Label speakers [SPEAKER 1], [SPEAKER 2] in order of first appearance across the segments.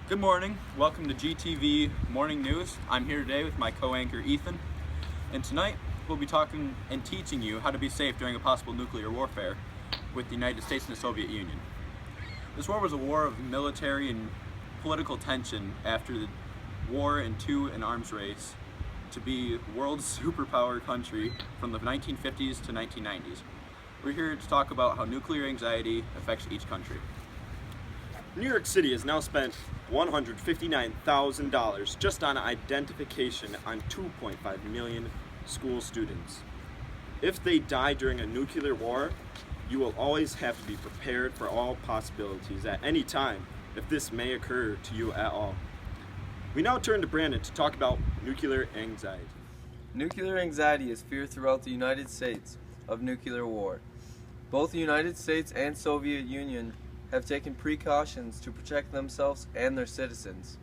[SPEAKER 1] Good morning. Welcome to GTV Morning News. I'm here today with my co-anchor Ethan, and tonight we'll be talking and teaching you how to be safe during a possible nuclear warfare with the United States and the Soviet Union. This war was a war of military and political tension after the war into an arms race to be world's superpower country from the 1950s to 1990s. We're here to talk about how nuclear anxiety affects each country.
[SPEAKER 2] New York City has now spent $159,000 just on identification on 2.5 million school students. If they die during a nuclear war, you will always have to be prepared for all possibilities at any time if this may occur to you at all. We now turn to Brandon to talk about nuclear anxiety.
[SPEAKER 3] Nuclear anxiety is fear throughout the United States of nuclear war. Both the United States and Soviet Union have taken precautions to protect themselves and their citizens.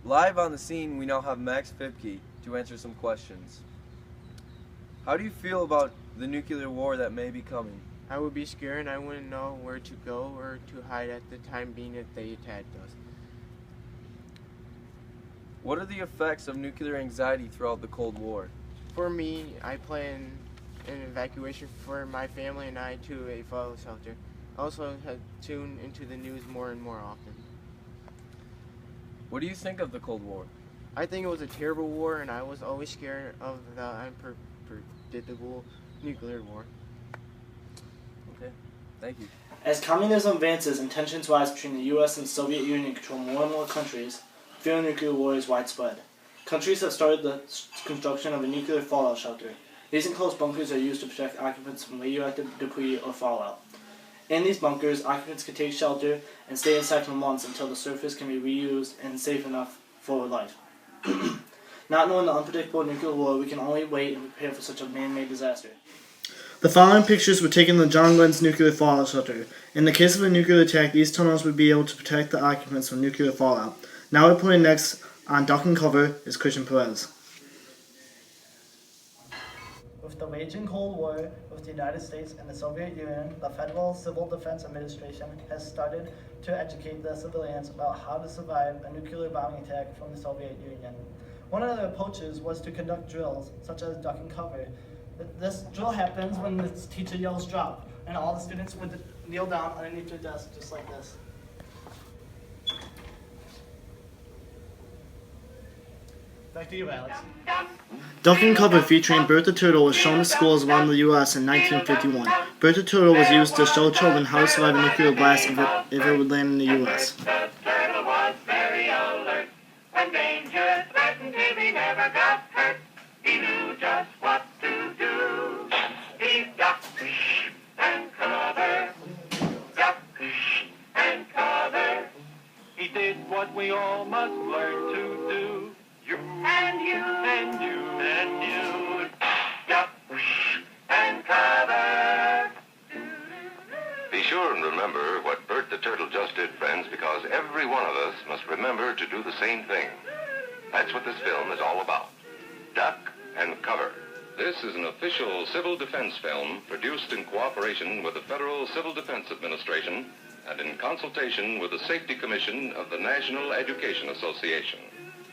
[SPEAKER 3] Live on the scene, we now have Max Fipke to answer some questions. How do you feel about the nuclear war that may be coming?
[SPEAKER 4] I would be scared and I wouldn't know where to go or to hide at the time being if they attacked us.
[SPEAKER 3] What are the effects of nuclear anxiety throughout the Cold War?
[SPEAKER 4] For me, I plan an evacuation for my family and I to a fallout shelter. I also have tuned into the news more and more often.
[SPEAKER 3] What do you think of the Cold War?
[SPEAKER 4] I think it was a terrible war and I was always scared of the unpredictable nuclear war.
[SPEAKER 3] Okay, thank you.
[SPEAKER 5] As communism advances and tensions rise between the U.S. and the Soviet Union control more and more countries, fear of nuclear war is widespread. Countries have started the construction of a nuclear fallout shelter. These enclosed bunkers are used to protect occupants from radioactive debris or fallout. In these bunkers, occupants can take shelter and stay inside for months until the surface can be reused and safe enough for life. Not knowing the unpredictable nuclear war, we can only wait and prepare for such a man-made disaster.
[SPEAKER 6] The following pictures were taken in the John Glenn's nuclear fallout shelter. In the case of a nuclear attack, these tunnels would be able to protect the occupants from nuclear fallout. Now reporting next on Duck and Cover is Christian Perez.
[SPEAKER 7] With the raging Cold War with the United States and the Soviet Union, the Federal Civil Defense Administration has started to educate the civilians about how to survive a nuclear bombing attack from the Soviet Union. One of the approaches was to conduct drills, such as duck and cover. This drill happens when the teacher yells drop, and all the students would kneel down underneath their desk just like this. Back to you, Alex.
[SPEAKER 6] Duck and Cover featuring Bertha Turtle was shown to schools around the U.S. in 1951. Bertha Turtle was used to show children how to survive a nuclear blast if it would land in the U.S.
[SPEAKER 8] The turtle was very alert. When danger threatened him, he never got hurt. He knew just what to do. He ducked and covered, ducked and covered. He did what we all must learn to do. You and you and you and you, duck and cover.
[SPEAKER 9] Be sure and remember what Bert the Turtle just did, friends, because every one of us must remember to do the same thing. That's what this film is all about. Duck and cover. This is an official civil defense film produced in cooperation with the Federal Civil Defense Administration and in consultation with the Safety Commission of the National Education Association.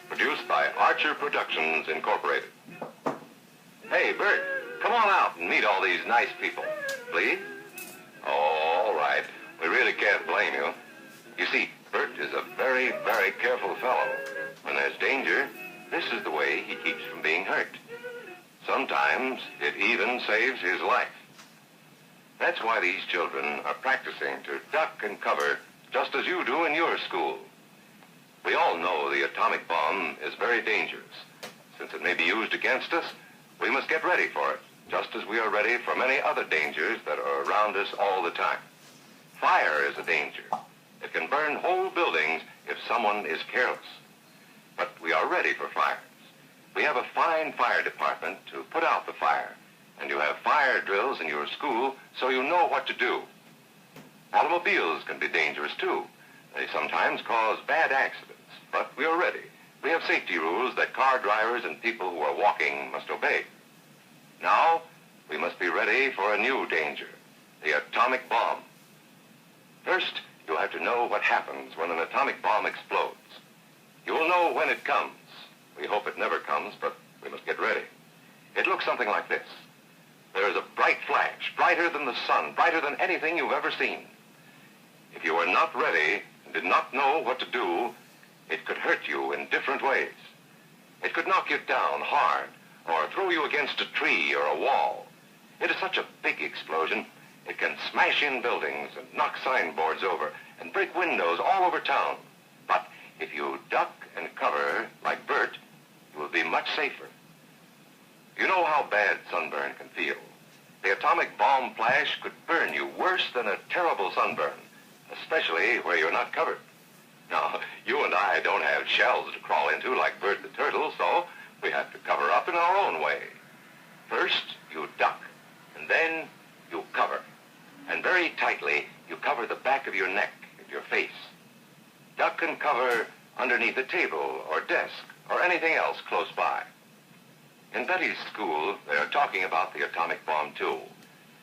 [SPEAKER 9] Produced by Archer Productions, Incorporated. Hey, Bert, come on out and meet all these nice people. Please? Oh, all right. We really can't blame you. You see, Bert is a very, very careful fellow. When there's danger, this is the way he keeps from being hurt. Sometimes it even saves his life. That's why these children are practicing to duck and cover just as you do in your school. We all know the atomic bomb is very dangerous. Since it may be used against us, we must get ready for it, just as we are ready for many other dangers that are around us all the time. Fire is a danger. It can burn whole buildings if someone is careless. But we are ready for fires. We have a fine fire department to put out the fire, and you have fire drills in your school so you know what to do. Automobiles can be dangerous too. They sometimes cause bad accidents, but we are ready. We have safety rules that car drivers and people who are walking must obey. Now, we must be ready for a new danger, the atomic bomb. First, you have to know what happens when an atomic bomb explodes. You will know when it comes. We hope it never comes, but we must get ready. It looks something like this. There is a bright flash, brighter than the sun, brighter than anything you've ever seen. If you are not ready and did not know what to do, it could hurt you in different ways. It could knock you down hard or throw you against a tree or a wall. It is such a big explosion, it can smash in buildings and knock signboards over and break windows all over town. But if you duck and cover like Bert, you will be much safer. You know how bad sunburn can feel. The atomic bomb flash could burn you worse than a terrible sunburn, especially where you're not covered. Now, you and I don't have shells to crawl into like Bert the Turtle, so we have to cover up in our own way. First, you duck, and then you cover. And very tightly, you cover the back of your neck and your face. Duck and cover underneath a table or desk or anything else close by. In Betty's school, they are talking about the atomic bomb, too.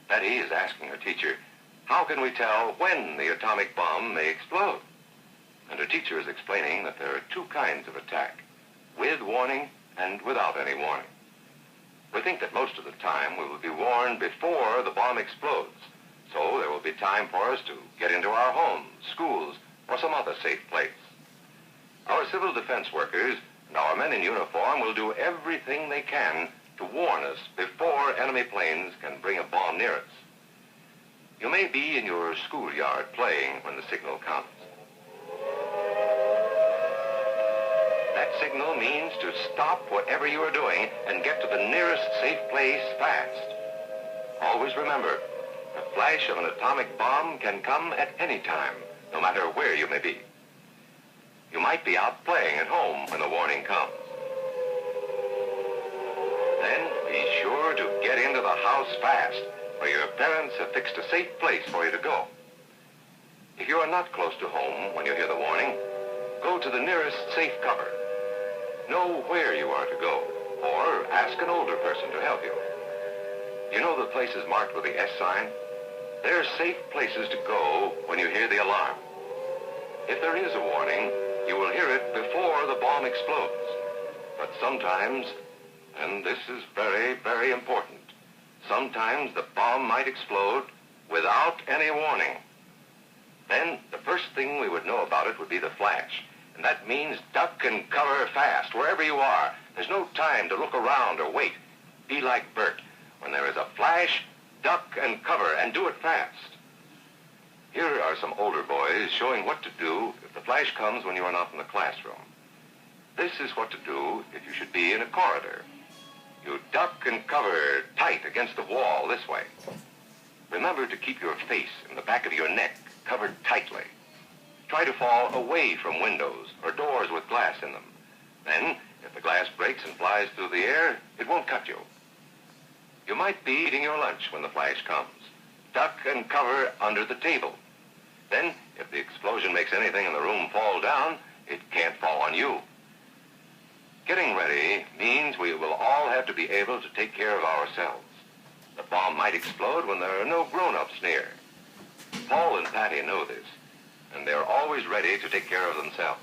[SPEAKER 9] Betty is asking her teacher, how can we tell when the atomic bomb may explode? And her teacher is explaining that there are two kinds of attack, with warning and without any warning. We think that most of the time we will be warned before the bomb explodes, so there will be time for us to get into our homes, schools, or some other safe place. Our civil defense workers and our men in uniform will do everything they can to warn us before enemy planes can bring a bomb near us. You may be in your schoolyard playing when the signal comes. That signal means to stop whatever you are doing and get to the nearest safe place fast. Always remember, the flash of an atomic bomb can come at any time, no matter where you may be. You might be out playing at home when the warning comes. Then be sure to get into the house fast, where your parents have fixed a safe place for you to go. If you are not close to home when you hear the warning, go to the nearest safe cover. Know where you are to go, or ask an older person to help you. You know the places marked with the S sign? They're safe places to go when you hear the alarm. If there is a warning, you will hear it before the bomb explodes. But sometimes, and this is very, very important, sometimes the bomb might explode without any warning. Then the first thing we would know about it would be the flash. And that means duck and cover fast, wherever you are. There's no time to look around or wait. Be like Bert. When there is a flash, duck and cover, and do it fast. Here are some older boys showing what to do if the flash comes when you are not in the classroom. This is what to do if you should be in a corridor. You duck and cover tight against the wall this way. Remember to keep your face and the back of your neck covered tightly. Try to fall away from windows or doors with glass in them. Then, if the glass breaks and flies through the air, it won't cut you. You might be eating your lunch when the flash comes. Duck and cover under the table. Then, if the explosion makes anything in the room fall down, it can't fall on you. Getting ready means we will all have to be able to take care of ourselves. The bomb might explode when there are no grown-ups near. Paul and Patty know this, and they're always ready to take care of themselves.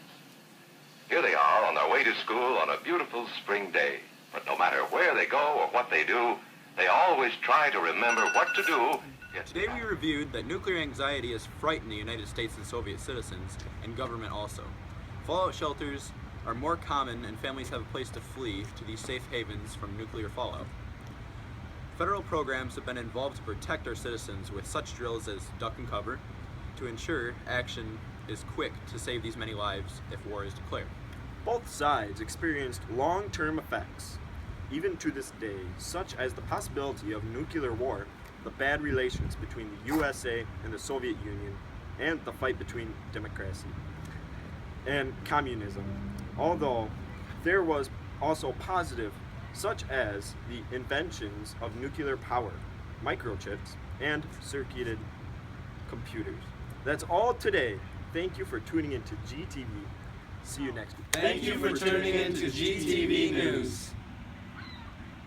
[SPEAKER 9] Here they are on their way to school on a beautiful spring day. But no matter where they go or what they do, they always try to remember what to do.
[SPEAKER 1] Today we reviewed that nuclear anxiety has frightened the United States and Soviet citizens, and government also. Fallout shelters are more common, and families have a place to flee to these safe havens from nuclear fallout. Federal programs have been involved to protect our citizens with such drills as duck and cover, to ensure action is quick to save these many lives if war is declared.
[SPEAKER 2] Both sides experienced long-term effects, even to this day, such as the possibility of nuclear war, the bad relations between the USA and the Soviet Union, and the fight between democracy and communism. Although there was also positive, such as the inventions of nuclear power, microchips, and circuited computers. That's all today. Thank you for tuning into GTV. See you next week.
[SPEAKER 3] Thank you for tuning in to GTV News.